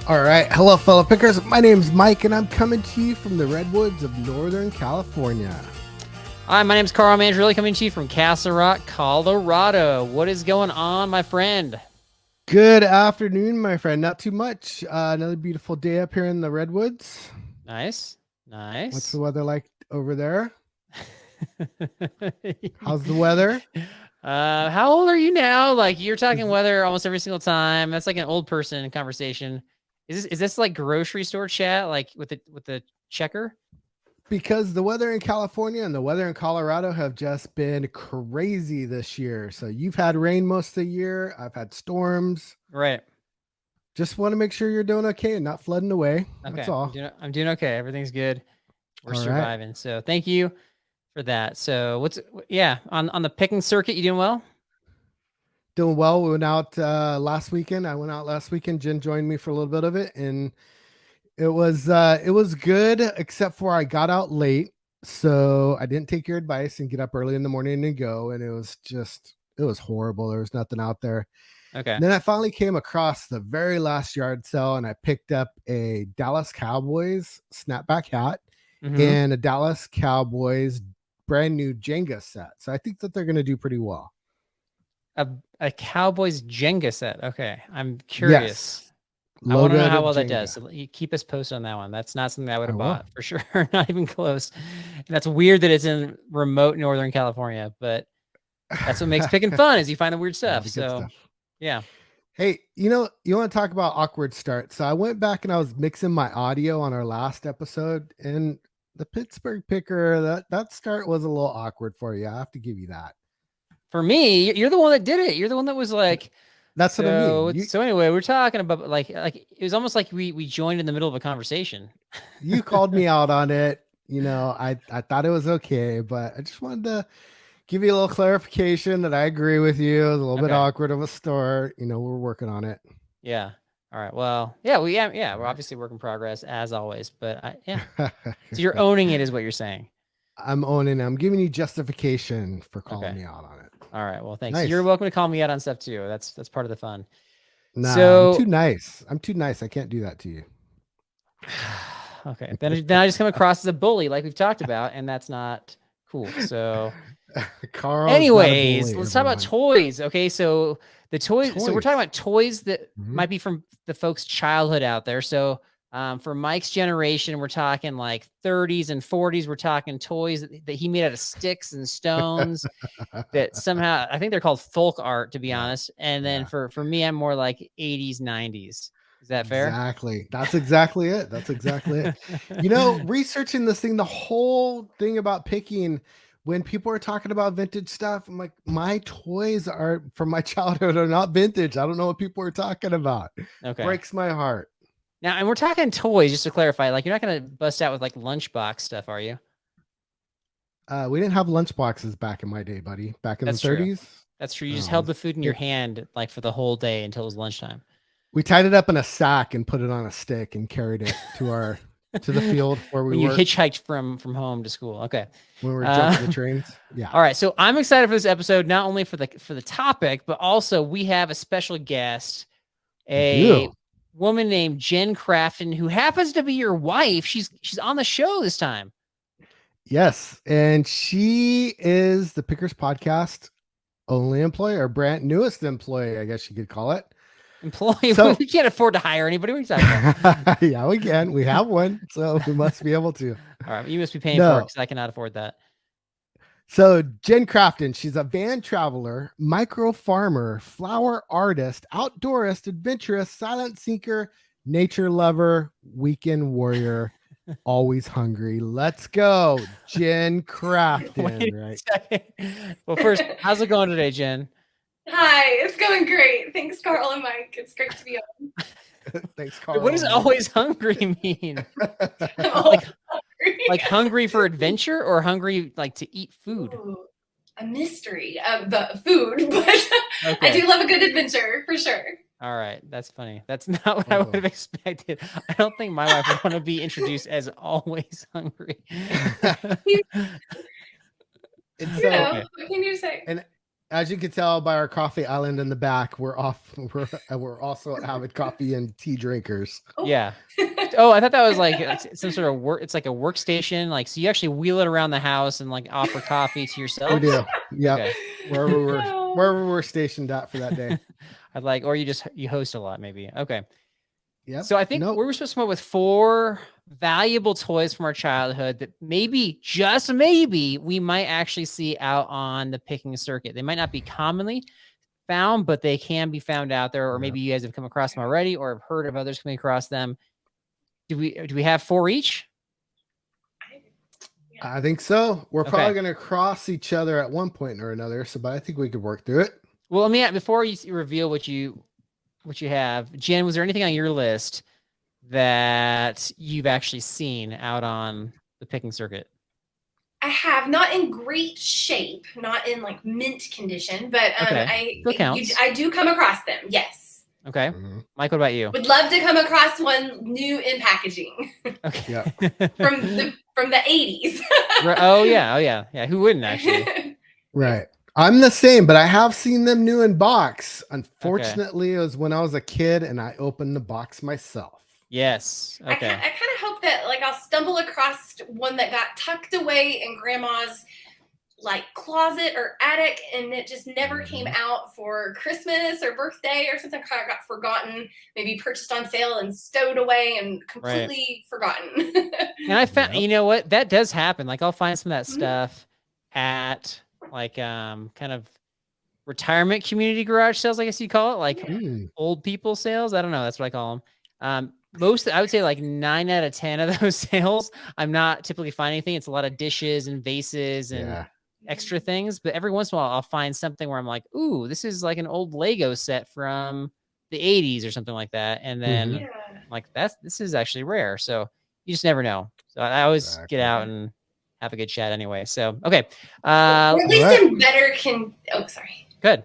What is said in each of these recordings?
All right. Hello, fellow pickers. My name's Mike, and I'm coming to you from the redwoods of Northern California. Hi, my name's Carl Mandrilli, coming to you from Castle Rock, Colorado. What is going on, my friend? Good afternoon, my friend. Not too much. Another beautiful day up here in the redwoods. Nice. What's Nice. the weather like over there? How's the weather? How old are you now? Like, you're talking weather almost every single time. That's like an old person conversation. Is this like grocery store chat, like with the checker? Because the weather in California and the weather in Colorado have just been crazy this year. So you've had rain most of the year. I've had storms. Right. Just want to make sure you're doing okay and not flooding away. That's Okay. I'm all. doing okay. Everything's good. We're All right. surviving. So thank you for that. So on the picking circuit, you doing well? Doing well. We went out last weekend. I went out last weekend. Jen joined me for a little bit of it, and it was good, except for I got out late, so I didn't take your advice and get up early in the morning and go, and it was horrible. There was nothing out there. Okay. And then I finally came across the very last yard sale, and I picked up a Dallas Cowboys snapback hat Mm-hmm. and a Dallas Cowboys brand new Jenga set. So I think that they're going to do pretty well. A Cowboys Jenga set. Okay, I'm Yes, curious. I want to know how logoed well that does. Jenga. So you keep us posted on that one. That's not something I would I have will. bought for sure. Not even close. And that's weird that it's in remote Northern California, but that's what makes picking fun is you find the weird Yeah, stuff. the good So stuff. yeah. Hey, you want to talk about awkward start? So I went back and I was mixing my audio on our last episode, and the Pittsburgh picker, that start was a little awkward for you. I have to give you that. For me, you're the one that did it. You're the one that was like, That's what I mean. so anyway, we're talking about like it was almost like we joined in the middle of a conversation. You called me out on it. I thought it was okay, but I just wanted to give you a little clarification that I agree with you. It was a little bit Okay. awkward of a start. We're working on it. Yeah. All right. Well, yeah, we're obviously work in progress as always, but yeah. So you're owning it is what you're saying. I'm owning it. I'm giving you justification for calling Okay. me out on it. All right. Well, thanks. You're Nice. welcome to call me out on stuff too. That's part of the fun. Nah, I'm too So nice. I'm too nice. I can't do that to you. okay. Then I just come across as a bully like we've talked about, and that's not cool. So Carl's not a anyways, bully, let's talk about everyone. toys. Okay, so the toys. So we're talking Toys. about toys that Mhm. might be from the folks' childhood out there. So for Mike's generation, we're talking like 30s and 40s. We're talking toys that he made out of sticks and stones. That somehow I think they're called folk art, to be Yeah. honest. And then Yeah. for me, I'm more like 80s, 90s. Is that fair? Exactly. That's exactly it. That's exactly it. Researching this thing, the whole thing about picking, when people are talking about vintage stuff, I'm like, my toys are from my childhood are not vintage. I don't know what people are talking about. Okay. Breaks my heart. Now, and we're talking toys, just to clarify. Like, you're not going to bust out with like lunchbox stuff, are you? We didn't have lunch boxes back in my day, buddy. Back in the That's true. 30s. That's true. You just Oh, held the food in your hand like for the whole day until it was lunchtime. we tied it up in a sack and put it on a stick and carried it to the field where we When you worked hitchhiked from home to school. Okay. when we were jumping the Uh, trains. Yeah. all right. So I'm excited for this episode, not only for the topic, but also we have a special guest, We a do. woman named Jen Crafton, who happens to be your wife. She's on the show this time. Yes. And she is the Pickers Podcast only employee, or brand newest employee, I guess you could call it. Employee, So we can't afford to hire anybody. What are you talking about? yeah, we can. We have one, so we must be able to. All right. You must be paying for it No. because I cannot afford that. So Jen Crafton, she's a van traveler, micro farmer, flower artist, outdoorist, adventurous, silent seeker, nature lover, weekend warrior, always hungry. Let's go, Jen Crafton. Wait a Right. second. Well, first, how's it going today, Jen? Hi, it's going great. Thanks, Carl and Mike. It's great to be on. Thanks, Wait, Carl. what does always hungry mean? I'm always hungry. Like hungry for adventure or hungry like to eat food? Ooh, a mystery of the food, but I Okay. do love a good adventure for sure. All right. That's funny. That's not what I would have expected. I don't think my wife would want to be introduced as always hungry. And You so, know, what can you say? as you can tell by our coffee island in the back, we're we're also avid coffee and tea drinkers. Oh. Yeah. Oh, I thought that was like some sort of work. It's like a workstation. Like, so you actually wheel it around the house and like offer coffee to yourself. We do. Yeah. Okay. Wherever we're stationed at for that day. I'd like, or you host a lot, maybe. Okay. Yep. So I think Nope. we were supposed to come up with 4 valuable toys from our childhood that maybe, just maybe, we might actually see out on the picking circuit. They might not be commonly found, but they can be found out there, or maybe you guys have come across them already, or have heard of others coming across them. Do we have 4 each? I think so. We're Okay. probably going to cross each other at one point or another. So, but I think we could work through it. Well, let me before you reveal what you have, Jen, was there anything on your list that you've actually seen out on the picking circuit? I have, not in great shape, not in like mint condition, but Okay. Still counts. I do come across them. Yes. Okay. Mike, what about you? Would love to come across one new in packaging. Okay. Yeah. from the 80s. Oh yeah. Who wouldn't actually? Right. I'm the same, but I have seen them new in box. Unfortunately, it was when I was a kid and I opened the box myself. Yes. I Okay. kind of hope that like I'll stumble across one that got tucked away in grandma's like closet or attic, and it just never came out for Christmas or birthday or something. Kind of got forgotten, maybe purchased on sale and stowed away and completely forgotten. And I found, you know what, that does happen. Like I'll find some of that stuff at like kind of retirement community garage sales, I guess you call it, like old people sales. I don't know. That's what I call them. I would say like 9 out of 10 of those sales, I'm not typically finding anything. It's a lot of dishes and vases and extra things, but every once in a while I'll find something where I'm like, ooh, this is like an old Lego set from the 80s or something like that. And then like this is actually rare. So you just never know. So I always get out and have a good chat anyway. So, okay. Or at least in better Good.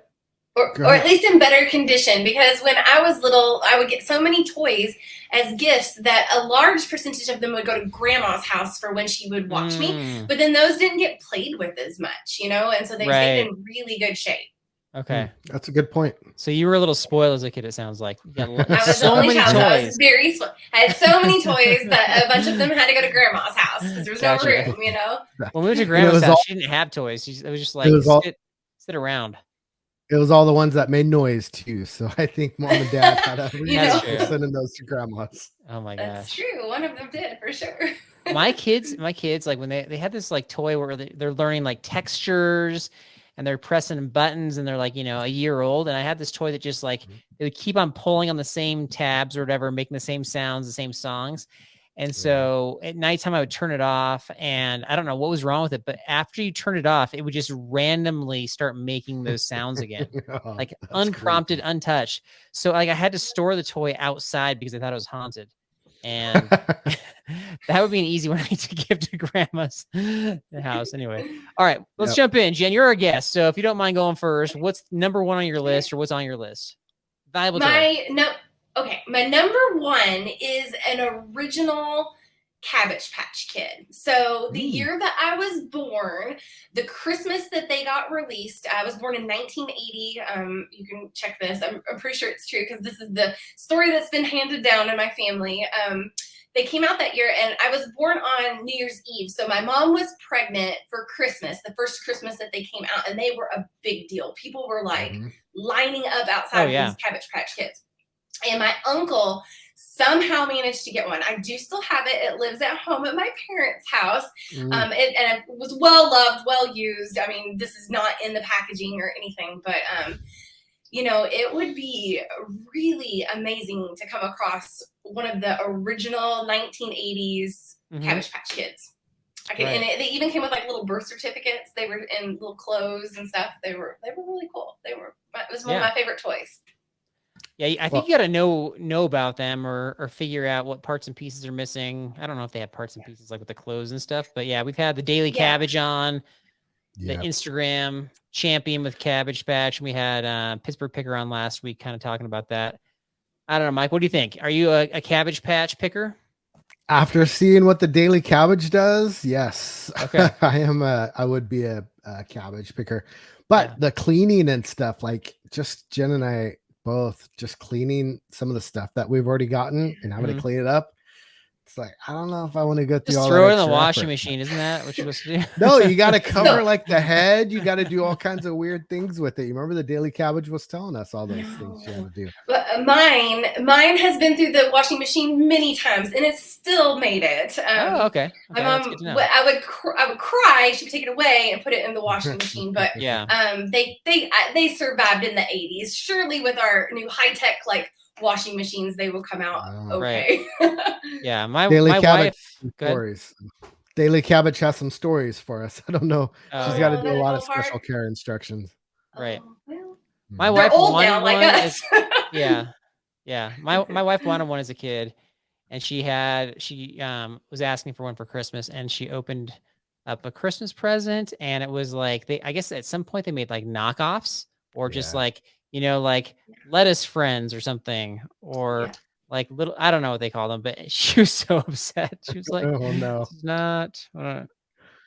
Or at least in better condition, because when I was little, I would get so many toys as gifts that a large percentage of them would go to grandma's house for when she would watch me. But then those didn't get played with as much, and so they stayed in really good shape. Okay. That's a good point. So you were a little spoiled as a kid, it sounds like. I was so many toys. I was very spoiled. I had so many toys that a bunch of them had to go to grandma's house because there was no room, When we went to grandma's house, she didn't have toys. It was just like sit around. It was all the ones that made noise too. So I think mom and dad had a reason for sending those to grandma's. Oh my gosh. That's true. One of them did for sure. My kids, like when they had this like toy where they're learning like textures and they're pressing buttons and they're like, a year old. And I had this toy that just like, they would keep on pulling on the same tabs or whatever, making the same sounds, the same songs. And so at nighttime I would turn it off, and I don't know what was wrong with it, but after you turn it off, it would just randomly start making those sounds again, like unprompted, untouched. So like I had to store the toy outside because I thought it was haunted. And that would be an easy one to give to grandma's house anyway. All right, let's jump in. Jen, you're our guest. So if you don't mind going first, what's number 1 on your list, or what's on your list? Valuable toy. Okay, my number 1 is an original Cabbage Patch Kid. So the year that I was born, the Christmas that they got released, I was born in 1980. You can check this. I'm pretty sure it's true because this is the story that's been handed down in my family. They came out that year, and I was born on New Year's Eve. So my mom was pregnant for Christmas, the first Christmas that they came out, and they were a big deal. People were like lining up outside of these Cabbage Patch Kids. And my uncle somehow managed to get one. I do still have it. It lives at home at my parents' house. And it was well loved, well used. I mean, this is not in the packaging or anything, but it would be really amazing to come across one of the original 1980s Cabbage Patch Kids. And they even came with like little birth certificates. They were in little clothes and stuff. They were really cool. It was one of my favorite toys. Yeah, I think you got to know about them or figure out what parts and pieces are missing. I don't know if they have parts and pieces like with the clothes and stuff, but yeah, we've had the Daily Cabbage on, the Instagram champion with Cabbage Patch, and we had Pittsburgh Picker on last week, kind of talking about that. I don't know, Mike, what do you think? Are you a Cabbage Patch picker? After seeing what the Daily Cabbage does, yes. Okay. I would be a cabbage picker, but the cleaning and stuff, like just Jen and I both just cleaning some of the stuff that we've already gotten and having to clean it up. It's like, I don't know if I want to go through Just all throw that it in the extra washing effort. machine. Isn't that what you're supposed to do? No, you got to cover like the head. You got to do all kinds of weird things with it. You remember the Daily Cabbage was telling us all those things you had to do. But mine has been through the washing machine many times, and it's still made it. Oh, okay. My That's mom, good to know. I would cry. She would take it away and put it in the washing machine. But Yeah. they survived in the 80s. Surely with our new high tech like washing machines, they will come out okay. Yeah, my Daily my Cabbage wife. stories. Daily Cabbage has some stories for us. I don't know. She's got to do a lot of little special care instructions. Right. Well, My they're wife old wanted now, like one. us. Yeah. My wife wanted one as a kid, and she was asking for one for Christmas, and she opened up a Christmas present, and it was like I guess at some point they made like knockoffs or just like like lettuce friends or something or like little, I don't know what they call them, but she was so upset. She was like, Oh no, "This is not what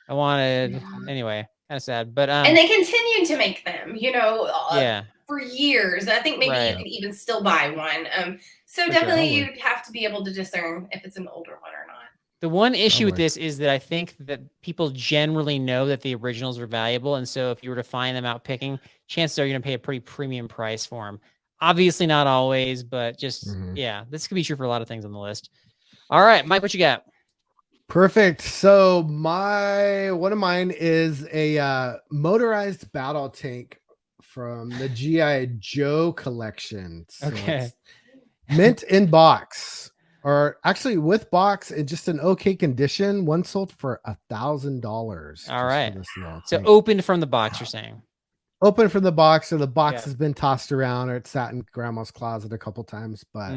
I wanted." Anyway, kind of sad, but and they continue to make them, yeah. for years. I think maybe you could even still buy one. So definitely you'd have to be able to discern if it's an older one or not. The one issue with this is that I think that people generally know that the originals are valuable. And so if you were to find them out picking, chances are you're going to pay a pretty premium price for them. Obviously not always, but just, this could be true for a lot of things on the list. All right, Mike, what you got? Perfect. So one of mine is a motorized battle tank from the G.I. Joe collection. So it's mint in box. Or actually with box in just an okay condition. One sold for $1,000. All right. So opened from the box, you're saying? Open from the box, or the box has been tossed around, or it sat in grandma's closet a couple times. But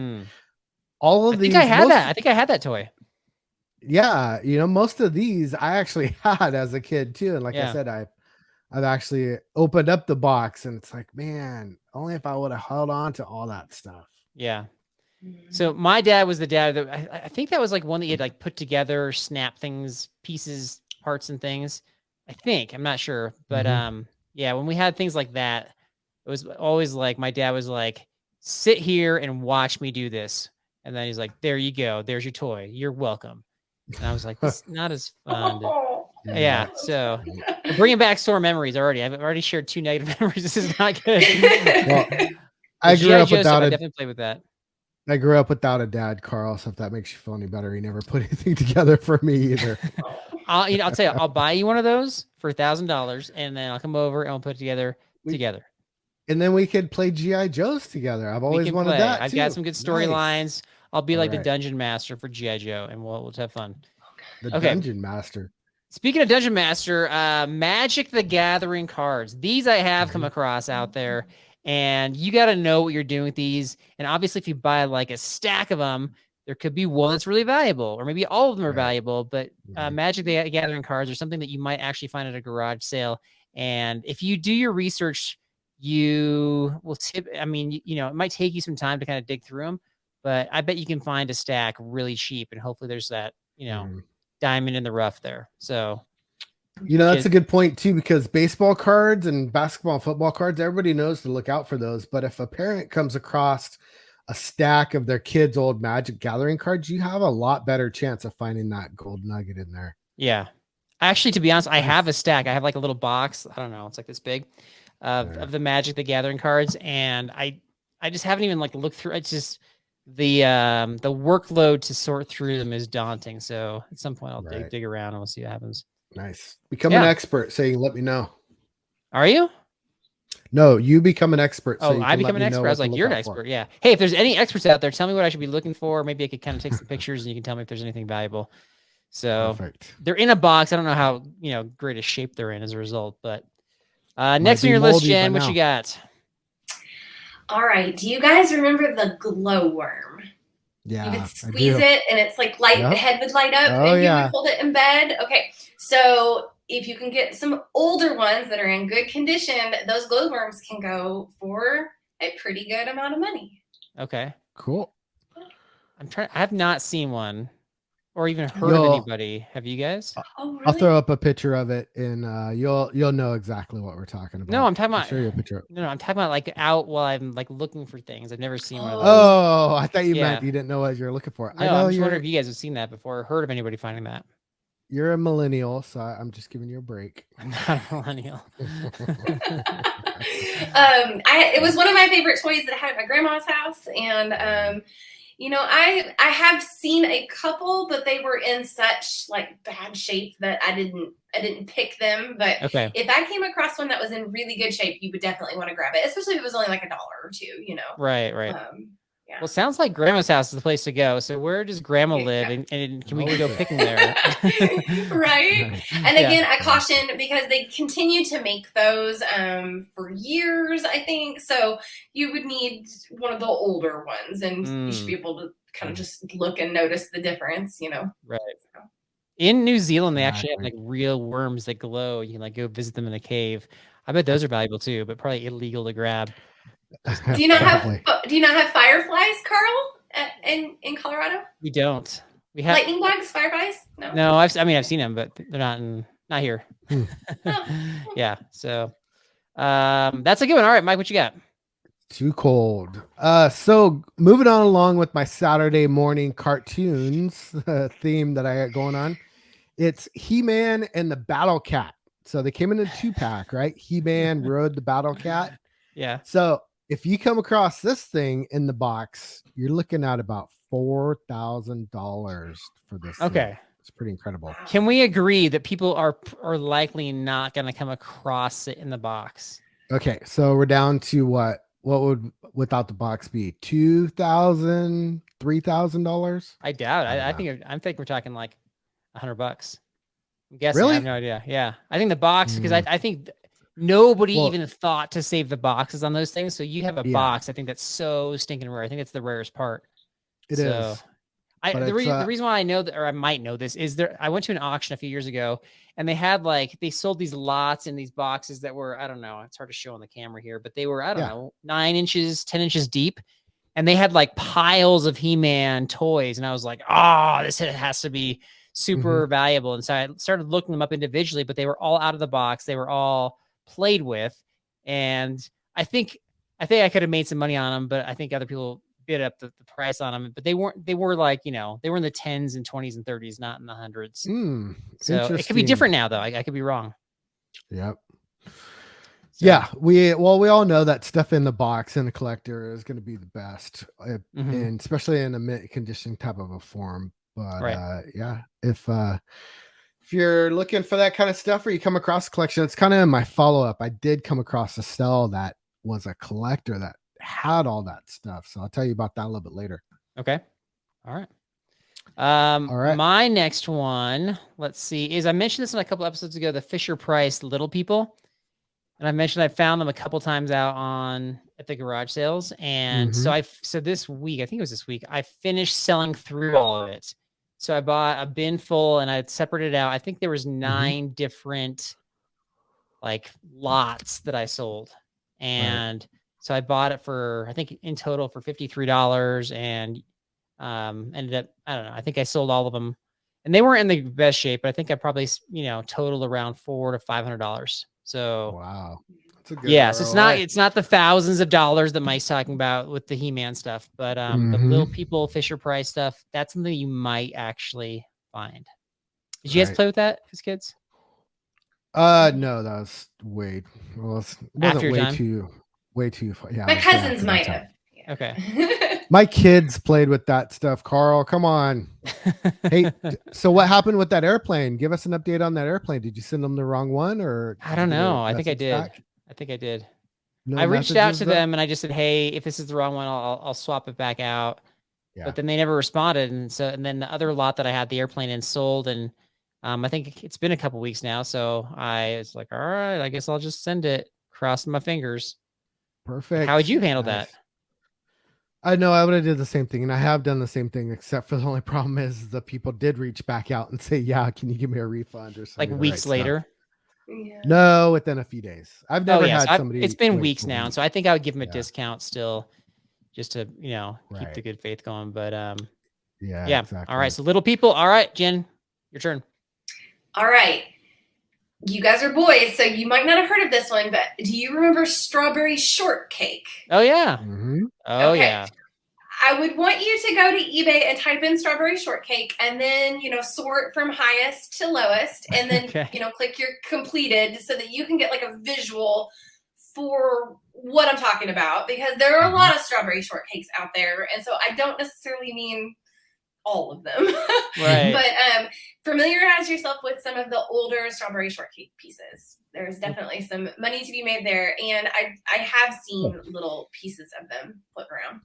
all of these, I think I had that toy. Yeah, most of these I actually had as a kid too. And like I said, I've actually opened up the box, and it's like, man, only if I would have held on to all that stuff. Yeah. So my dad was the dad that I think that was like one that he had like put together, snap things, pieces, parts and things. I think, I'm not sure. But when we had things like that, it was always like my dad was like, sit here and watch me do this. And then he's like, there you go. There's your toy. You're welcome. And I was like, this is not as fun. So we're bringing back sore memories already. I've already shared 2 negative memories. This is not good. Well, I grew up without I definitely played with that. I grew up without a dad, Carl. So if that makes you feel any better, he never put anything together for me either. I'll tell you, I'll buy you one of those for $1,000, and then I'll come over and we'll put it together. And then we could play G.I. Joes together. I've always wanted that. I've got some good storylines. I'll be like the dungeon master for G.I. Joe, and we'll have fun. The dungeon master. Speaking of dungeon master, Magic the Gathering cards. These I have come across out there. And you got to know what you're doing with these. And obviously, if you buy like a stack of them, there could be one that's really valuable, or maybe all of them are valuable. But Magic the Gathering cards are something that you might actually find at a garage sale. And if you do your research, you will it might take you some time to kind of dig through them, but I bet you can find a stack really cheap. And hopefully there's that, diamond in the rough there. So that's a good point too, because baseball cards and basketball and football cards, everybody knows to look out for those. But if a parent comes across a stack of their kids' old Magic Gathering cards, you have a lot better chance of finding that gold nugget in there. Yeah. Actually, to be honest, I have a stack. I have like a little box. I don't know. It's like this big of the Magic the Gathering cards. And I just haven't even like looked through. It's just the workload to sort through them is daunting. So at some point I'll dig around and we'll see what happens. Nice. Become an expert, so you can let me know. Are you? No, you become an expert. So I become an expert. I was like, you're an expert. Yeah. Hey, if there's any experts out there, tell me what I should be looking for. Maybe I could kind of take some pictures and you can tell me if there's anything valuable. So they're in a box. I don't know how, great a shape they're in as a result, but next on your list, Jen, what you got? All right. Do you guys remember the glowworm? Yeah. You would squeeze it and it's like the head would light up and you would hold it in bed. Okay. So if you can get some older ones that are in good condition, those glowworms can go for a pretty good amount of money. Okay. Cool. I have not seen one. or even heard of You'll anybody. Have you guys? Oh, I'll really? throw up a picture of it, and you'll know exactly what we're talking about. No, I'm talking I'll about show you a picture. no, I'm talking about like out while I'm like looking for things. I've never seen one of those. Oh, I thought you Yeah. meant you didn't know what you're looking for. I No, know I'm just wondering if you guys have seen that before or heard of anybody finding that. you're a millennial, so I'm just giving you a break. I'm not a millennial. It was one of my favorite toys that I had at my grandma's house, and you know, I have seen a couple, but they were in such like bad shape that I didn't pick them. But Okay. if I came across one that was in really good shape, you would definitely want to grab it, especially if it was only like $1 or $2. You know. Right. Yeah. Well, sounds like grandma's house is the place to go. So where does grandma live? And can we go picking there? Right. And again, I caution because they continue to make those for years, I think. So you would need one of the older ones, and you should be able to kind of just look and notice the difference, you know. Right. In New Zealand, they actually have like real worms that glow. You can like go visit them in a cave. I bet those are valuable too, but probably illegal to grab. Do you not have fireflies, Carl, in Colorado? We don't. We have lightning bugs, fireflies. No, I've seen them, but they're not here. Yeah. So, that's a good one. All right, Mike, what you got? Too cold. So moving on along with my Saturday morning cartoons theme that I got going on, it's He-Man and the Battle Cat. So they came in a 2-pack, right? He-Man rode the Battle Cat. Yeah. So if you come across this thing in the box, you're looking at about $4,000 for this. Okay. Thing. It's pretty incredible. Can we agree that people are likely not going to come across it in the box? Okay, so we're down to what would without the box be? $2,000, $3,000? I doubt. I think we're talking like $100. I'm guessing. Really? I have no idea. Yeah, I think the box because I think nobody even thought to save the boxes on those things. So you have a box. I think that's so stinking rare. I think it's the rarest part. It is. The reason why I know that, or I might know this, is I went to an auction a few years ago, and they had they sold these lots in these boxes that were, I don't know, it's hard to show on the camera here, but they were, I don't know, 9 inches, 10 inches deep, and they had like piles of He-Man toys, and I was like, this has to be super valuable, and so I started looking them up individually, but they were all out of the box, they were all played with, and I think I could have made some money on them, but I think other people bid up the price on them, but they were like, they were in the 10s and 20s and 30s, not in the hundreds. So it could be different now though. I could be wrong. Yep. So. Yeah. We all know that stuff in the box in the collector is going to be the best, and especially in a mint condition type of a form. But if you're looking for that kind of stuff or you come across a collection, it's kind of my follow-up. I did come across a cell that was a collector that had all that stuff, so I'll tell you about that a little bit later. Okay. All right. My next one, let's see, is I mentioned this in a couple episodes ago, the Fisher Price Little People, and I mentioned I found them a couple times out at the garage sales, and so this week, I think it was this week, I finished selling through all of it. So I bought a bin full and I separated out. I think there was 9 different like lots that I sold, and so I bought it for, I think in total for $53, and ended up, I don't know, I think I sold all of them, and they weren't in the best shape, but I think I probably, totaled around $400 to $500. So wow, that's a good so it's not the thousands of dollars that Mike's talking about with the He-Man stuff, but the Little People Fisher Price stuff, that's something you might actually find. Did you guys play with that as kids? No, that was it wasn't way too far. Yeah, my cousins might have. Yeah. Okay. My kids played with that stuff. Carl, come on. Hey, so what happened with that airplane? Give us an update on that airplane. Did you send them the wrong one, or I don't know? I think I did. No, I reached out to them and I just said, "Hey, if this is the wrong one, I'll swap it back out." Yeah. But then they never responded, and then the other lot that I had the airplane in sold, and I think it's been a couple weeks now, so I was like, all right, I guess I'll just send it. Crossing my fingers. Perfect. How would you handle that? I know I would have did the same thing, and I have done the same thing, except for the only problem is the people did reach back out and say, yeah, can you give me a refund or something? Like weeks later? Yeah. No, within a few days. I've never had somebody. It's been weeks now, so I think I would give them a discount still, just to keep the good faith going. But Yeah, Yeah. exactly. All right. So little people. All right, Jen, your turn. All right. You guys are boys, so you might not have heard of this one, but do you remember strawberry shortcake? Oh yeah. Mhm. Oh Okay. yeah. I would want you to go to eBay and type in strawberry shortcake and then, sort from highest to lowest and then, Okay. click your completed so that you can get like a visual for what I'm talking about, because there are a lot of strawberry shortcakes out there. And so I don't necessarily mean all of them, Right. but familiarize yourself with some of the older strawberry shortcake pieces. There's definitely some money to be made there. And I have seen little pieces of them flip around.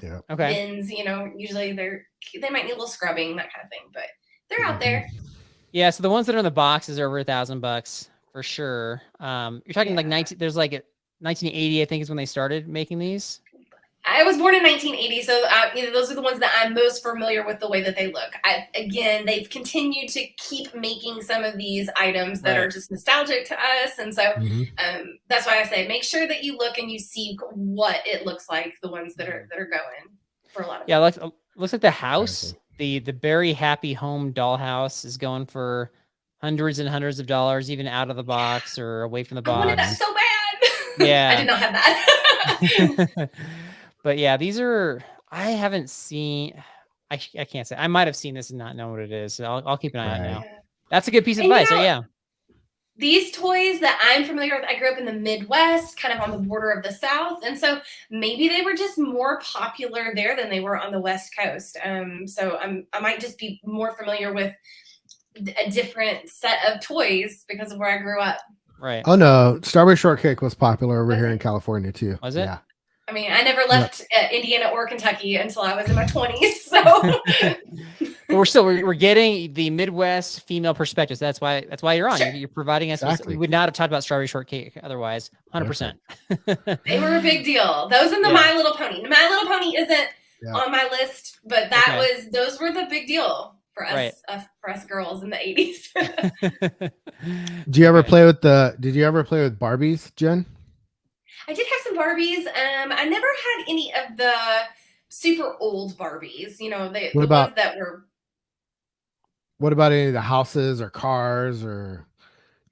Yeah. Okay. Bins, usually they might need a little scrubbing, that kind of thing, but they're out there. Yeah. So the ones that are in the boxes are over $1,000 for sure. You're talking like 19. There's like 1980, I think, is when they started making these. I was born in 1980, so those are the ones that I'm most familiar with the way that they look. Again, they've continued to keep making some of these items that are just nostalgic to us, and so that's why I say make sure that you look and you see what it looks like. The ones that are going for a lot of people. Looks like the house, the Berry Happy Home dollhouse is going for hundreds and hundreds of dollars, even out of the box or away from the box. I wanted that so bad. Yeah, I did not have that. But yeah, these are, I haven't seen, I can't say, I might have seen this and not know what it is. So I'll keep an eye out now. That's a good piece of advice. So yeah. These toys that I'm familiar with, I grew up in the Midwest, kind of on the border of the South. And so maybe they were just more popular there than they were on the West Coast. So I might just be more familiar with a different set of toys because of where I grew up. Right. Oh no, strawberry shortcake was popular over here in California too. Was it? Yeah. I mean, I never left Indiana or Kentucky until I was in my 20s. So we're getting the Midwest female perspective. So that's why you're on. Sure. You're providing us. We would not have talked about strawberry shortcake otherwise. 100%. They were a big deal. Those and the My Little Pony. The My Little Pony isn't on my list, but those were the big deal for us, for us girls in the 80s. Did you ever play with Barbies, Jen? I did have some Barbies. I never had any of the super old Barbies. The ones that were. What about any of the houses or cars or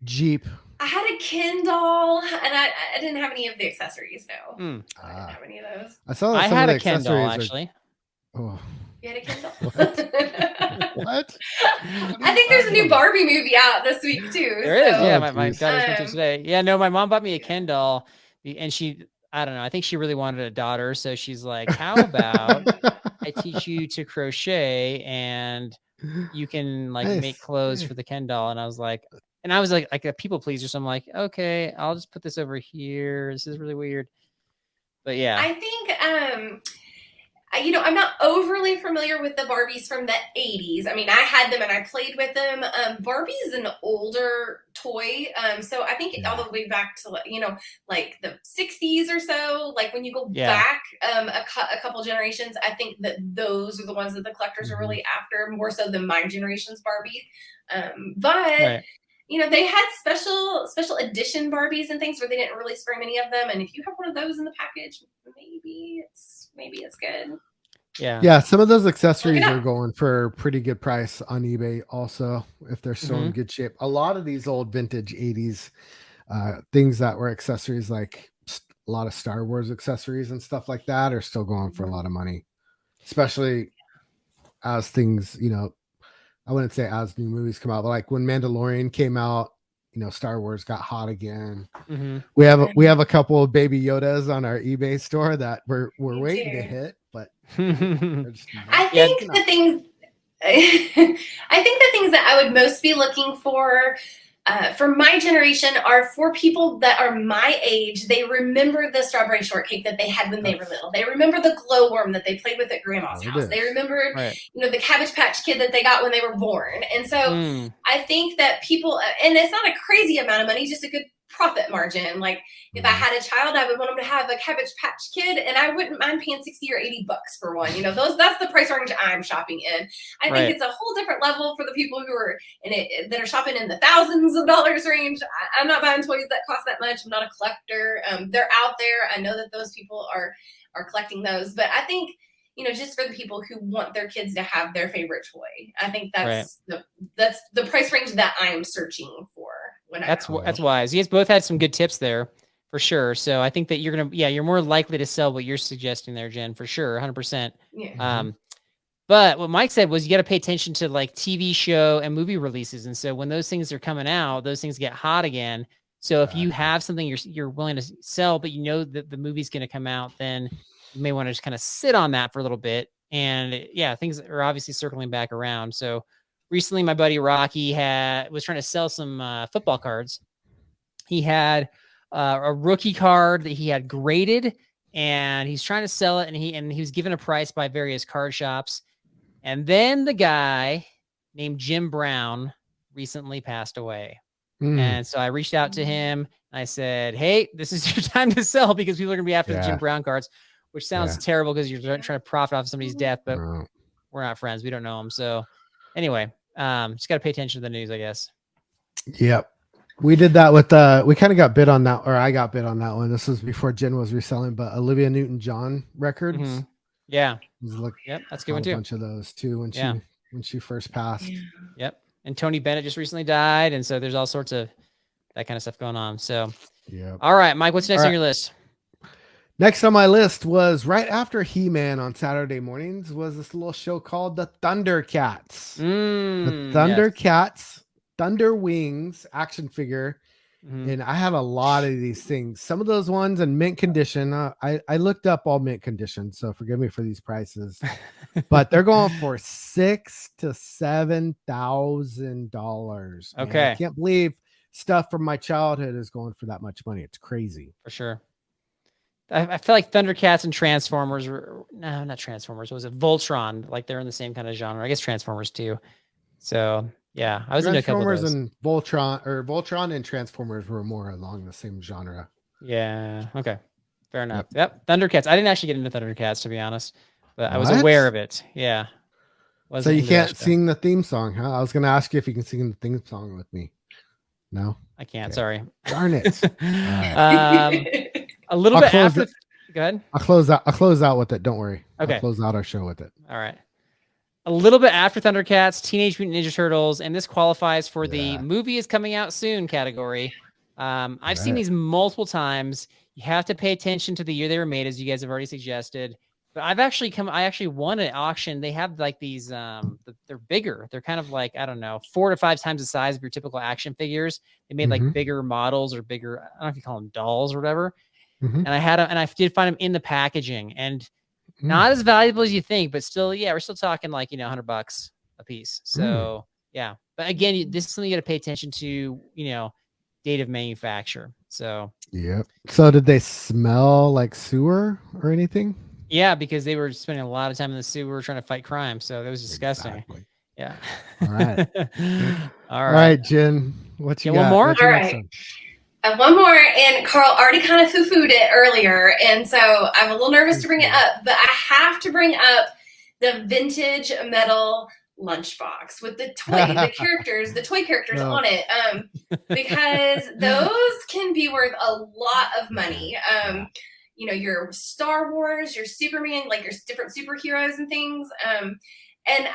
Jeep? I had a Ken doll, and I didn't have any of the accessories. No, I didn't have any of those. I had a Ken doll actually. You had a Ken doll. What? I think there's a new Barbie movie out this week too. There is. Yeah, my daughter's went to today. Yeah, no, my mom bought me a Ken doll. And I don't know, I think she really wanted a daughter. So she's like, how about I teach you to crochet and you can make clothes for the Ken doll. And I was like a people pleaser. So I'm like, okay, I'll just put this over here. This is really weird. But yeah. I think, I'm not overly familiar with the Barbies from the 80s. I mean, I had them and I played with them. Barbie is an older toy. So I think all the way back to, like the 60s or so, like when you go back a couple generations, I think that those are the ones that the collectors are really after, more so than my generation's Barbie. But they had special edition Barbies and things where they didn't release very many of them. And if you have one of those in the package, maybe it's good. Yeah. Some of those accessories are going for a pretty good price on eBay also, if they're still in good shape. A lot of these old vintage 80s things that were accessories, like a lot of Star Wars accessories and stuff like that, are still going for a lot of money, especially as things, I wouldn't say as new movies come out, but like when Mandalorian came out, Star Wars got hot again. We have a couple of baby Yodas on our eBay store that we're waiting to hit, but I think the things that I would most be looking for my generation are for people that are my age. They remember the strawberry shortcake that they had when they were little. They remember the glowworm that they played with at grandma's house. They remembered, the Cabbage Patch Kid that they got when they were born. And so I think that people, and it's not a crazy amount of money, just a good profit margin. Like if I had a child, I would want them to have a Cabbage Patch Kid, and I wouldn't mind paying $60 or $80 for one. That's the price range I'm shopping in. I think it's a whole different level for the people who are in it, that are shopping in the thousands of dollars range. I'm not buying toys that cost that much. I'm not a collector. They're out there. I know that those people are collecting those, but I think just for the people who want their kids to have their favorite toy. I think Right. that's the price range that I am searching for when That's I that's wise. You guys both had some good tips there for sure. So I think that you're more likely to sell what you're suggesting there, Jen, for sure, 100%. yeah. But what Mike said was you got to pay attention to like TV show and movie releases. And so when those things are coming out, those things get hot again. So if you have something you're willing to sell, but you know that the movie's going to come out, then you may want to just kind of sit on that for a little bit. And yeah, things are obviously circling back around. So recently, my buddy Rocky was trying to sell some football cards. He had a rookie card that he had graded, and he's trying to sell it, and he was given a price by various card shops. And then the guy named Jim Brown recently passed away. And so I reached out to him. And I said, hey, this is your time to sell because people are going to be after the Jim Brown cards, which sounds terrible because you're trying to profit off somebody's death, but we're not friends. We don't know him. So anyway, just got to pay attention to the news, I guess. Yep. We did that with we kind of got bid on that, or I got bid on that one. This was before Jen was reselling, but Olivia Newton-John records. Mm-hmm. Yeah. Yep, that's a good one too. A bunch of those too when she first passed. Yep. And Tony Bennett just recently died, and so there's all sorts of that kind of stuff going on. So yeah. All right, Mike, what's next on your list? Next on my list was right after He-Man on Saturday mornings was this little show called the Thundercats. The Thundercats, Thunder Wings action figure. And I have a lot of these things. Some of those ones in mint condition. I looked up all mint condition, so forgive me for these prices. But they're going for $6,000 to $7,000. Okay, I can't believe stuff from my childhood is going for that much money. It's crazy. For sure. I feel like Thundercats and Transformers no, not Transformers. Was it Voltron? Like they're in the same kind of genre. I guess Transformers too. So yeah, I was into a couple of those. And Voltron and Transformers were more along the same genre. Yeah. Okay. Fair enough. Yep. Thundercats. I didn't actually get into Thundercats, to be honest, but I was aware of it. Yeah. So you can't sing the theme song, huh? I was going to ask you if you can sing the theme song with me. No, I can't. Okay. Sorry. Darn it. A little bit after. Go ahead. I'll close out with it. Don't worry. Okay. I'll close out our show with it. All right. A little bit after Thundercats, Teenage Mutant Ninja Turtles, and this qualifies for the movie is coming out soon category. I've seen these multiple times. You have to pay attention to the year they were made, as you guys have already suggested. But I actually won an auction. They have like these, they're bigger. They're kind of like, I don't know, 4 to 5 times the size of your typical action figures. They made like bigger models or bigger, I don't know if you call them dolls or whatever. And I did find them in the packaging, and not as valuable as you think, but still, we're still talking like, $100 a piece. So yeah, but again, this is something you got to pay attention to, date of manufacture. So So did they smell like sewer or anything? Yeah, because they were spending a lot of time in the sewer trying to fight crime. So that was disgusting. Exactly. Yeah. All right. All right, Jen. What you got? One more? All right. One more, and Carl already kind of foo-fooed it earlier, and so I'm a little nervous to bring it up, but I have to bring up the vintage metal lunchbox with the toy characters on it, because those can be worth a lot of money. Your Star Wars, your Superman, like your different superheroes and things. And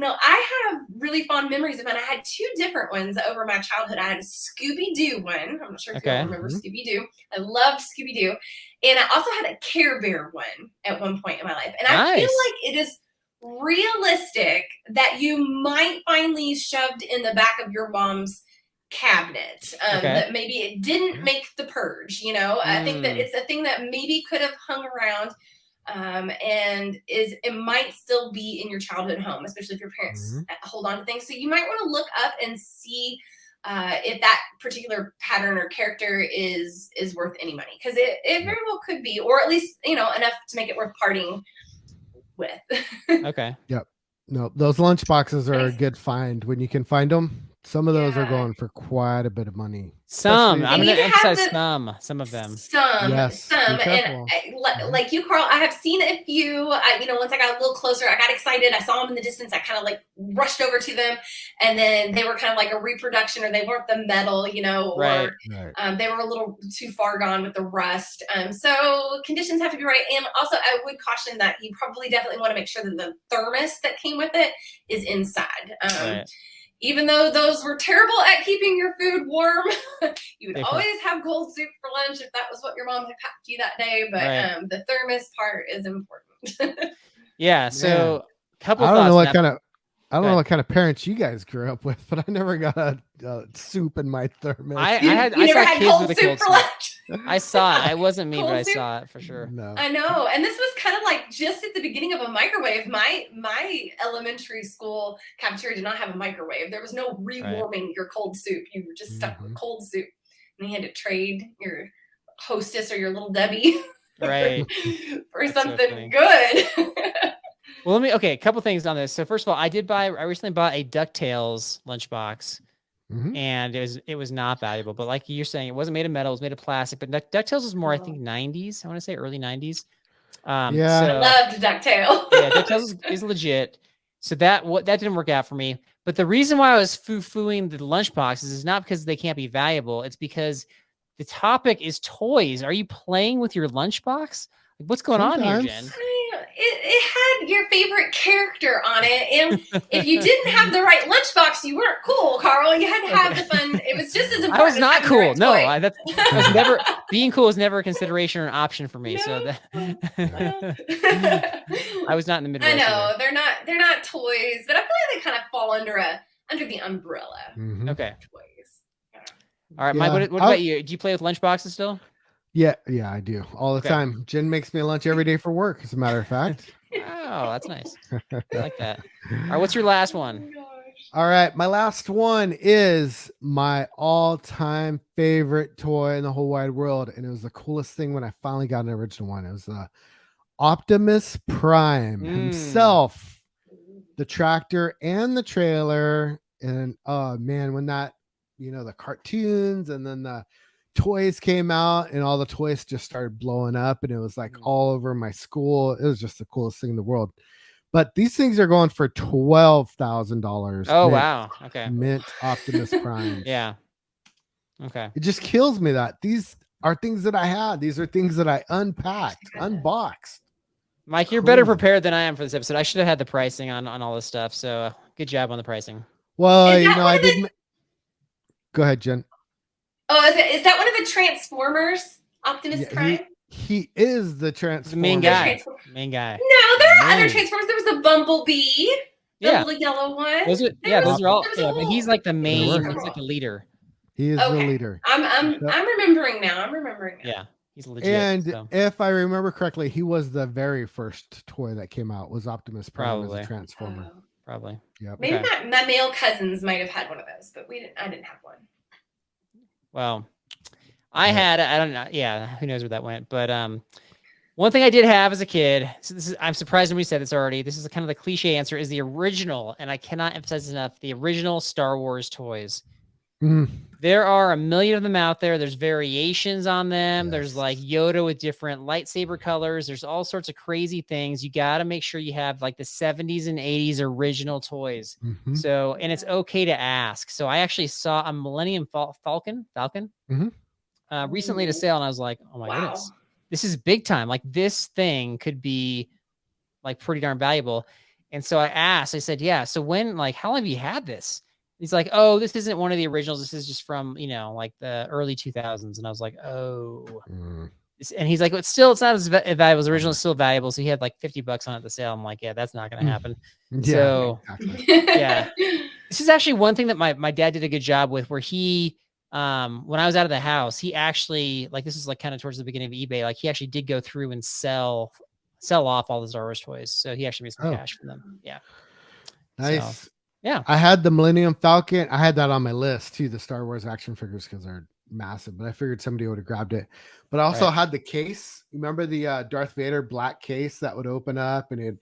I have really fond memories of it. I had 2 different ones over my childhood. I had a Scooby-Doo one. I'm not sure if you all remember Scooby-Doo. I loved Scooby-Doo. And I also had a Care Bear one at one point in my life. And I feel like it is realistic that you might find these shoved in the back of your mom's cabinet, that maybe it didn't make the purge. I think that it's a thing that maybe could have hung around, and it might still be in your childhood home, especially if your parents hold on to things. So you might want to look up and see if that particular pattern or character is worth any money, because it very well could be, or at least enough to make it worth parting with. Okay. Yep. No, those lunch boxes are a good find when you can find them. Some of those are Yeah. going for quite a bit of money. Some. Especially I'm And going you to can have emphasize the some of them. Yes, be and careful. like you, Carl, I have seen a few. Once I got a little closer, I got excited. I saw them in the distance. I kind of like rushed over to them, and then they were kind of like a reproduction, or they weren't the metal, Right. or they were a little too far gone with the rust. So conditions have to be right, and also I would caution that you probably definitely want to make sure that the thermos that came with it is inside. Right. Even though those were terrible at keeping your food warm, you would Different. always have cold soup for lunch if that was what your mom had packed you that day. But Right. the thermos part is important. Yeah. So couple I don't thoughts. know on what that. kind of I don't Go know ahead. what kind of parents you guys grew up with, but I never got a soup in my thermos. You I never saw had kids cold with a soup cold for soup. lunch. I saw it. It wasn't me, but Cold I soup? saw it for sure. No. I know, and this was kind of like just at the beginning of a microwave. My elementary school cafeteria did not have a microwave. There was no rewarming your cold soup. You were just stuck with cold soup, and you had to trade your Hostess or your Little Debbie Right. for That's so something funny. good. Well, a couple things on this. So first of all, I recently bought a DuckTales lunchbox, Mhm. and it was not valuable. But like you're saying, it wasn't made of metal; it was made of plastic. But DuckTales was more, I think, 90s. I want to say early 90s. Yeah. So Loved DuckTale. yeah, DuckTales is legit. So that didn't work out for me. But the reason why I was foo-fooing the lunchboxes is not because they can't be valuable. It's because the topic is toys. Are you playing with your lunchbox? Like, what's going on here, Jen? Sometimes. It had your favorite character on it, and if you didn't have the right lunchbox, you weren't cool, Carl. You had to have the fun. It was just as important. I was not as having the cool. right No, toy. that was never being cool was never a consideration or an option for me. So that I was not in the Midwest. I know either. they're not toys, but I feel like they kind of fall under the umbrella. Mhm. Okay. Toys. All right, Yeah. Mike. What about you? Do you play with lunchboxes still? Yeah, I do all the Okay. time. Jen makes me lunch every day for work, as a matter of fact. Oh, that's nice. I like that. All right, what's your last one? Oh my gosh. All right, my last one is my all-time favorite toy in the whole wide world, and it was the coolest thing when I finally got an original one. It was the Optimus Prime himself, the tractor and the trailer. And oh man, when that, the cartoons and then the toys came out and all the toys just started blowing up, and it was like all over my school. It was just the coolest thing in the world. But these things are going for $12,000. Oh wow. Okay. Mint Optimus Prime. Yeah. Okay. It just kills me that these are things that I had. These are things that I unpacked, unboxed. Mike, you're better prepared than I am for this episode. I should have had the pricing on all this stuff. So good job on the pricing. Well, Is that one I of the- didn't. Go ahead, Jen. Oh, is that one of the Transformers? Optimus Yeah, Prime? he is the Transformer. The main guy. Transform- Main guy. No, there are other Man. Transformers. There was a Bumblebee, the Yeah. little yellow one. Those are There all. was a Yeah, but whole- he's like the main. were. He's like the leader. He is the Okay. leader. I'm remembering now. Yeah, he's legit. And so. if I remember correctly, he was the very first toy that came out. Was Optimus Prime as Probably. a Transformer. Oh. Probably. Yep. Maybe Okay. my male cousins might have had one of those, but I didn't have one. Well, I Yeah. had. I don't know. Yeah, who knows where that went? But one thing I did have as a kid. So I'm surprised nobody said this already. This is kind of the cliche answer. Is the original, and I cannot emphasize enough, the original Star Wars toys. Mhm. There are a million of them out there. There's variations on them. There's Yes. like Yoda with different lightsaber colors. There's all sorts of crazy things. You got to make sure you have like the 70s and 80s original toys. Mhm. So, and it's okay to ask. So I actually saw a Millennium Falcon Mhm. recently to sale, and I was like, oh my Wow. goodness, this is big time. Like this thing could be like pretty darn valuable. And so I asked, I said, yeah, so how long have you had this? He's like, oh, this isn't one of the originals. This is just from, like the early 2000s. And I was like, oh. Mm. And he's like, but still, it's not as valuable as the original. It's still valuable. So he had like $50 on it at the sale. I'm like, yeah, that's not going to happen. Yeah. So Exactly. yeah. This is actually one thing that my dad did a good job with, where he, when I was out of the house, he actually, like, this is like kind of towards the beginning of eBay. Like he actually did go through and sell off all the Star Wars toys. So he actually made some cash from them. Yeah. Nice. So, yeah. I had the Millennium Falcon. I had that on my list too, the Star Wars action figures, because they're massive, but I figured somebody would have grabbed it. But I also had the case. Remember the Darth Vader black case that would open up and it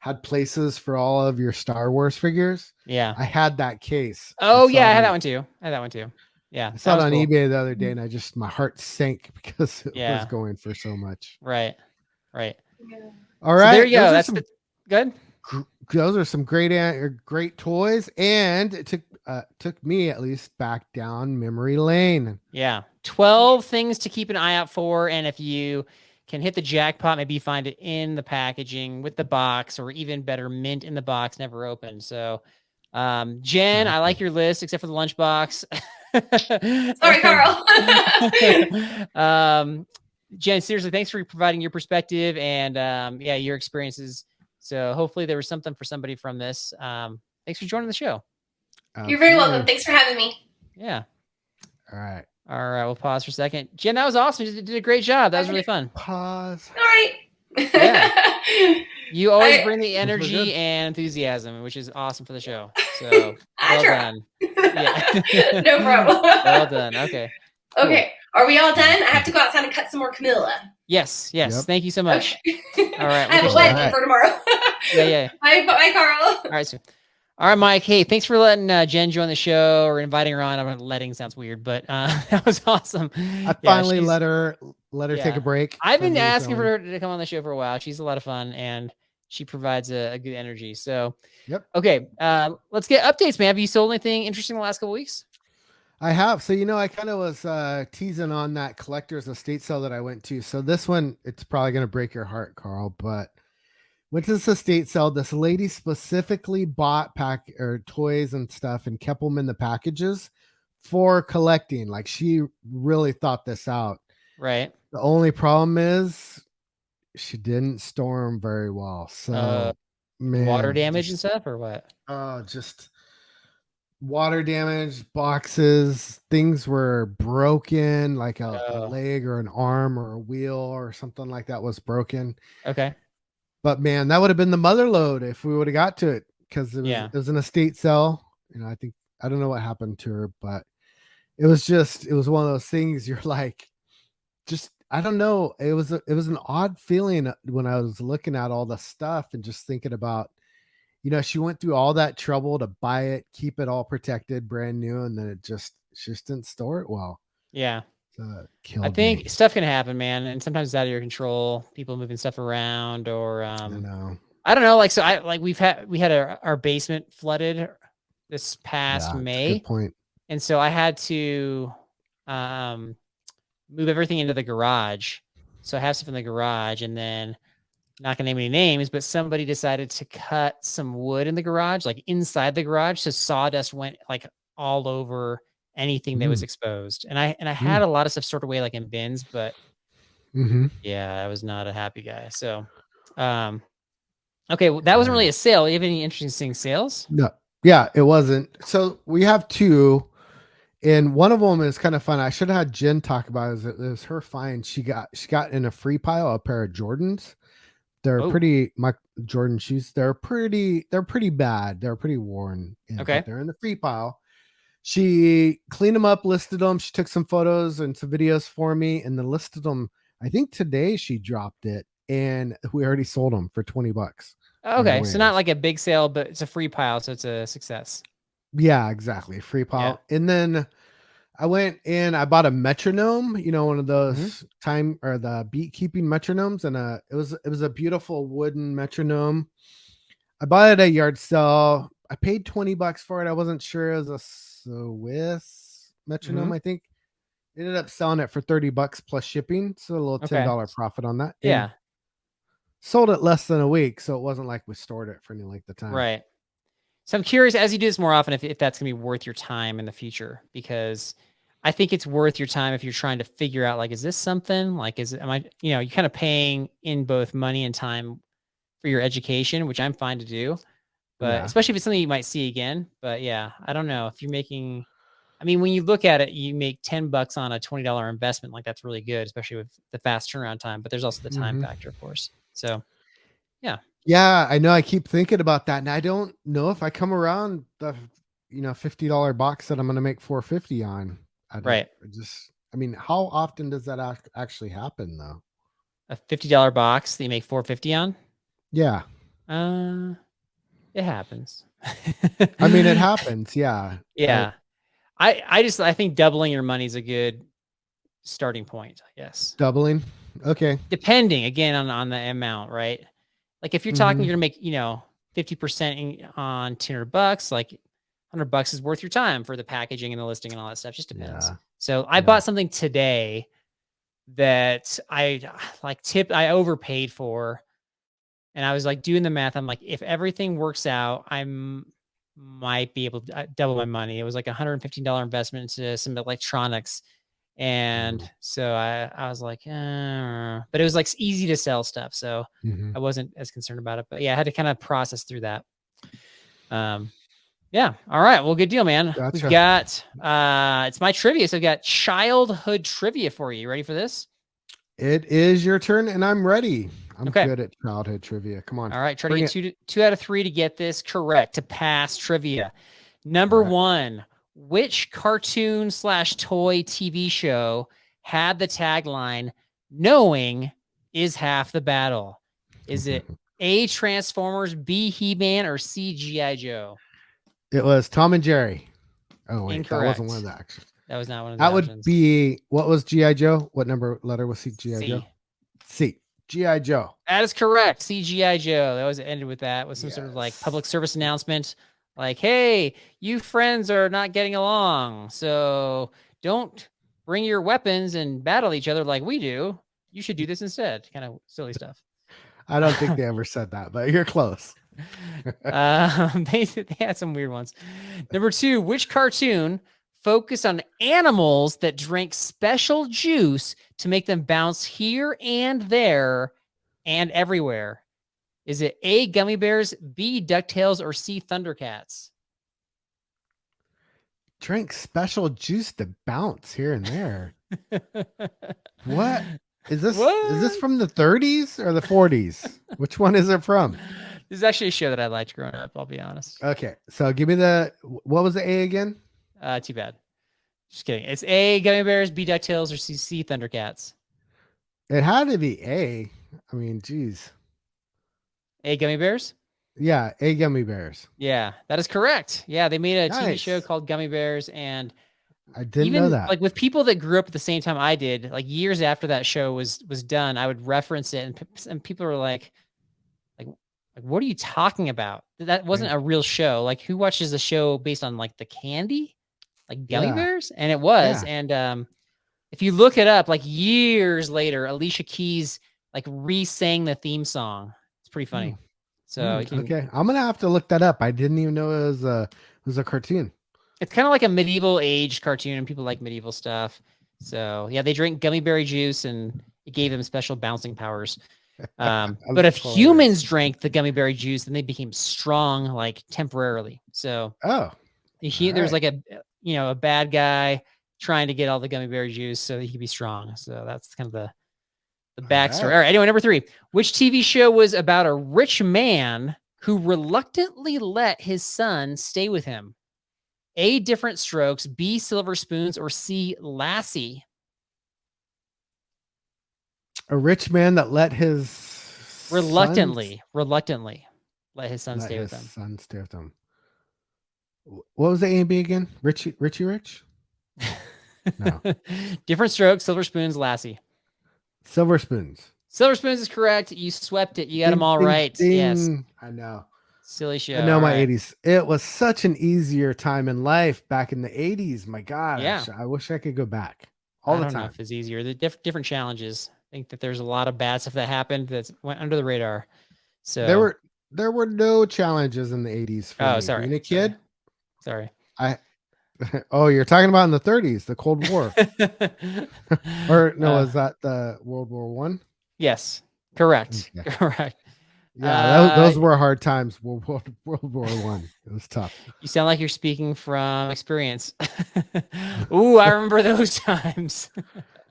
had places for all of your Star Wars figures. Yeah. I had that case. Oh yeah, I had that one too. Yeah, I that saw it was on cool. eBay the other day, and my heart sank because it was Yeah. going for so much. Right. All So there right, you go. That's the good. Those are some great toys, and it took me at least back down memory lane. Yeah. 12 things to keep an eye out for. And if you can hit the jackpot, maybe find it in the packaging with the box, or even better, mint in the box, never opened. So, Jen, Exactly. I like your list except for the lunchbox. Sorry, Carl. Jen, seriously, thanks for providing your perspective and yeah, your experiences. So hopefully there was something for somebody from this. Thanks for joining the show. Absolutely. You're very welcome. Thanks for having me. Yeah. All right. We'll pause for a second. Jen, that was awesome. You did a great job. That was really fun. Pause. All right. Yeah. You always bring the energy and enthusiasm, which is awesome for the show. So well done. Yeah. No problem. Well done. Okay. Cool. Okay. Are we all done? I have to go outside and cut some more Camilla. Yes. Yep. Thank you so much. Okay. All right. I have a wedding for tomorrow. Yeah. Bye, Carl. All right. So, all right, Mike. Hey, thanks for letting Jen join the show, or inviting her on. I'm not letting sounds weird, but that was awesome. I finally let her take a break. I've been asking for her to come on the show for a while. She's a lot of fun, and she provides a good energy. So, yep. Okay, let's get updates, man. Have you sold anything interesting the last couple of weeks? I have. So, I kind of was teasing on that collector's estate sale that I went to. So this one, it's probably going to break your heart, Carl, but went to this estate sale. This lady specifically bought toys and stuff and kept them in the packages for collecting. Like, she really thought this out. Right. The only problem is she didn't store them very well. So, water damage and stuff, or what? Just water damage, boxes, things were broken, like a leg or an arm or a wheel or something like that was broken. Okay. But man, that would have been the mother load if we would have got to it, because it was an estate sale. I don't know what happened to her, but it was one of those things you're like, I don't know. It was an odd feeling when I was looking at all the stuff and just thinking about, she went through all that trouble to buy it, keep it all protected, brand new, and then she just didn't store it well. Yeah. Killed I think me. stuff can happen, man, and sometimes it's out of your control. People moving stuff around, or I don't know. We had our basement flooded this past May. Good point. And so I had to move everything into the garage. So I have stuff in the garage, and then, not gonna name any names, but somebody decided to cut some wood in the garage, like inside the garage. So sawdust went like all over anything that was exposed. And I had a lot of stuff stored away like in bins, but yeah, I was not a happy guy. So, okay. Well, that wasn't really a sale. You have any interesting sales? No. Yeah, it wasn't. So we have two, and one of them is kind of fun. I should have had Jen talk about it. It was her find. She got in a free pile a pair of Jordans. They're my Jordan shoes. They're pretty bad. They're pretty worn. Okay. But they're in the free pile. She cleaned them up, listed them. She took some photos and some videos for me, and then listed them. I think today she dropped it, and we already sold them for $20. Okay. So not like a big sale, but it's a free pile. So it's a success. Yeah, exactly. Free pile. Yeah. And then I went and I bought a metronome, one of those time or the beat keeping metronomes. And it was a beautiful wooden metronome. I bought it at a yard sale. I paid $20 for it. I wasn't sure it was a Swiss metronome. I think ended up selling it for $30 plus shipping. So a little $10 profit on that. Yeah. And sold it less than a week. So it wasn't like we stored it for any length of time. Right. So I'm curious, as you do this more often, if that's going to be worth your time in the future, because I think it's worth your time if you're trying to figure out, like, is this something like, you're kind of paying in both money and time for your education, which I'm fine to do, but especially if it's something you might see again. But yeah, I don't know if you're making, when you look at it, you make $10 on a $20 investment. Like, that's really good, especially with the fast turnaround time, but there's also the time factor, of course. So yeah. Yeah, I know. I keep thinking about that, and I don't know if I come around the $50 box that I'm going to make $450 on. How often does that actually happen, though? A $50 box that you make $450 on? Yeah. It happens. I mean, it happens. Yeah. Yeah. I think doubling your money is a good starting point, I guess. Doubling. Okay. Depending again on the amount, right? Like if you're talking, Mhm. you're gonna make 50% on $200, like $100 is worth your time for the packaging and the listing and all that stuff. Just depends. Yeah. So I Yeah. bought something today that I overpaid for, and I was like doing the math. I'm like, if everything works out, might be able to double my money. It was like $115 investment into some electronics. And Mhm. so I was like, but it was like easy to sell stuff. So Mhm. I wasn't as concerned about it, but yeah, I had to kind of process through that. Yeah. All right. Well, good deal, man. We've Gotcha. got, it's my trivia. So I've got childhood trivia for you. Ready for this? It is your turn, and I'm ready. I'm Okay. good at childhood trivia. Come on. All right. Try to Bring get it. two out of three to get this correct to pass trivia. All Number right. one, which cartoon / toy TV show had the tagline, knowing is half the battle? Is it A, Transformers, B, He-Man, or C, G.I. Joe? It was Tom and Jerry. Oh, wait. That wasn't one of Incorrect. the actions. That was not one of the That would options. be, what was G.I. Joe? What number letter was G.I. Joe? C. C. G.I. Joe. That is correct. CGI Joe. That was ended with that with some sort of like Yes. public service announcement, like, "Hey, you friends are not getting along, so don't bring your weapons and battle each other like we do. You should do this instead." Kind of silly stuff. I don't think they ever said that, but you're close. They had some weird ones. Number two, which cartoon focused on animals that drank special juice to make them bounce here and there and everywhere? Is it A, Gummy Bears, B, DuckTales, or C, Thundercats? Drink special juice to bounce here and there. What is this? Is this What? from the 30s or the 40s? Which one is it from? This is actually a show that I liked growing up, I'll be honest. Okay, so give me what was the A again? Too bad. Just kidding. It's A, Gummy Bears, B, DuckTales, or C, Thundercats. It had to be A. I mean, geez. A, Gummy Bears? Yeah, A gummy bears. Yeah, that is correct. Yeah, they made a TV show Nice. called Gummy Bears, and I didn't know even that. like with people that grew up at the same time I did, like years after that show was done, I would reference it, and people were like, what are you talking about? That wasn't a real show. Like, who watches a show based on like the candy, like Gummy Yeah. Bears? And it was. Yeah. And if you look it up, like years later, Alicia Keys like re-sang the theme song. It's pretty funny. So you can, Okay, I'm gonna have to look that up. I didn't even know it was a cartoon. it's kind of like a medieval age cartoon, and people like medieval stuff. So yeah, they drink gummy berry juice, and it gave them special bouncing powers. But if Hilarious. humans drank the gummy berry juice, then they became strong, like temporarily. So Oh, there's like a bad guy trying to get all the gummy berry juice so that he could be strong. So that's kind of the backstory. All right. Anyway, number three, which TV show was about a rich man who reluctantly let his son stay with him? A, Different Strokes, B, Silver Spoons, or C, Lassie? a rich man that let his Reluctantly let his son let stay with his him. son stay with him. What was the A and B again? Richie Rich? No. Different Strokes, Silver Spoons, Lassie. Silver Spoons. Silver Spoons is correct. You swept it. You got Ding, them all ding, right. ding. Yes. I know. Silly show. I know All my right. 80s. It was such an easier time in life back in the 80s. My God. Yeah. I wish I could go back all I the don't know time. if it's easier. The different challenges. I think that there's a lot of bad stuff that happened that went under the radar. So There were no challenges in the 80s for me. sorry. Being a kid. Sorry. Oh, you're talking about in the 30s, the Cold War. Or no, is that the World War One? Yes. Correct. Okay. Correct. Yeah, those were hard times. World War One. It was tough. You sound like you're speaking from experience. Ooh, I remember those times.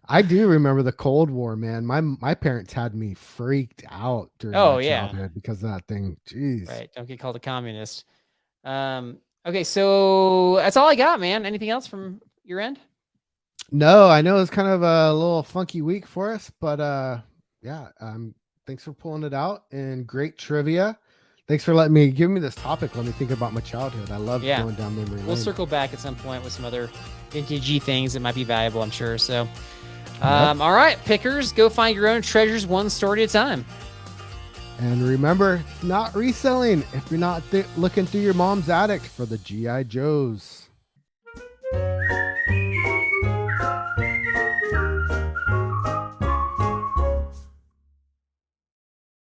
I do remember the Cold War, man. My parents had me freaked out during my childhood because of that thing. Jeez. Right. Don't get called a communist. Okay, so that's all I got, man. Anything else from your end? No, I know it's kind of a little funky week for us, but yeah, thanks for pulling it out and great trivia. Thanks for giving me this topic. Let me think about my childhood. I love going down memory lane. We'll circle back at some point with some other vintagey things that might be valuable, I'm sure. So, Yep. all right, pickers, go find your own treasures one story at a time. And remember, it's not reselling if you're not looking through your mom's attic for the G.I. Joes.